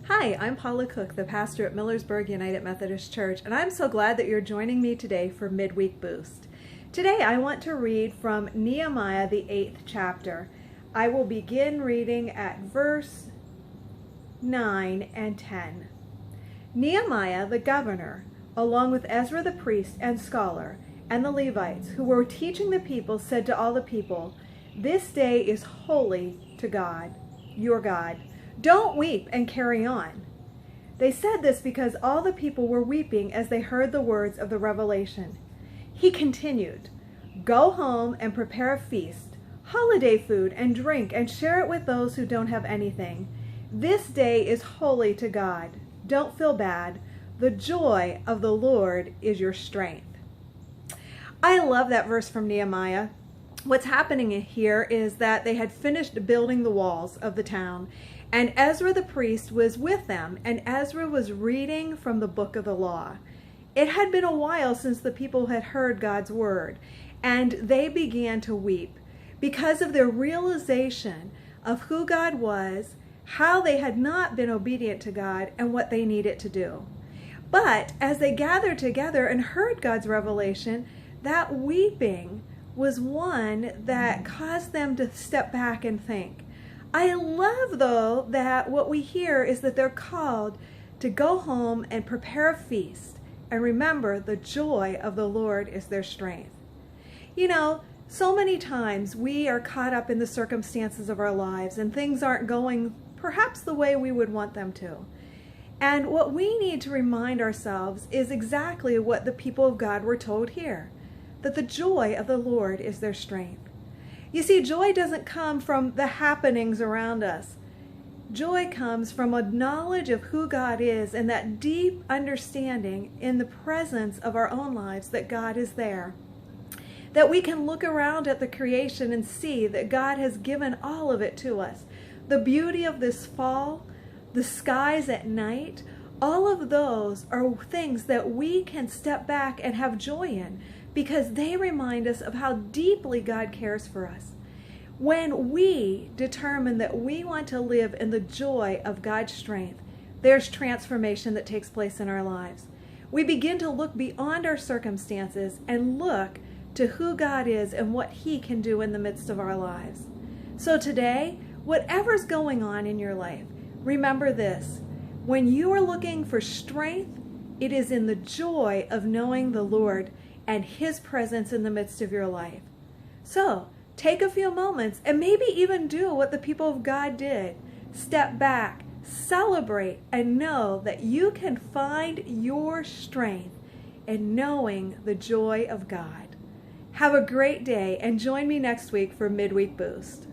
Hi, I'm Paula Cook, the pastor at Millersburg United Methodist Church, and I'm so glad that you're joining me today for Midweek Boost. Today I want to read from Nehemiah, the 8th chapter. I will begin reading at verse 9 and 10. Nehemiah, the governor, along with Ezra the priest and scholar, and the Levites, who were teaching the people, said to all the people, "This day is holy to God, your God. Don't weep and carry on." They said this because all the people were weeping as they heard the words of the revelation. He continued, "Go home and prepare a feast, holiday food and drink, and share it with those who don't have anything. This day is holy to God. Don't feel bad. The joy of the Lord is your strength." I love that verse from Nehemiah. What's happening here is that they had finished building the walls of the town, and Ezra the priest was with them, and Ezra was reading from the book of the law. It had been a while since the people had heard God's word, and they began to weep because of their realization of who God was, how they had not been obedient to God, and what they needed to do. But as they gathered together and heard God's revelation, that weeping was one that caused them to step back and think. I love, though, that what we hear is that they're called to go home and prepare a feast and remember the joy of the Lord is their strength. You know, so many times we are caught up in the circumstances of our lives and things aren't going perhaps the way we would want them to. And what we need to remind ourselves is exactly what the people of God were told here, that the joy of the Lord is their strength. You see, joy doesn't come from the happenings around us. Joy comes from a knowledge of who God is and that deep understanding in the presence of our own lives that God is there. That we can look around at the creation and see that God has given all of it to us. The beauty of this fall, the skies at night, all of those are things that we can step back and have joy in, because they remind us of how deeply God cares for us. When we determine that we want to live in the joy of God's strength, there's transformation that takes place in our lives. We begin to look beyond our circumstances and look to who God is and what He can do in the midst of our lives. So today, whatever's going on in your life, remember this: when you are looking for strength, it is in the joy of knowing the Lord and His presence in the midst of your life. So, take a few moments and maybe even do what the people of God did. Step back, celebrate, and know that you can find your strength in knowing the joy of God. Have a great day and join me next week for Midweek Boost.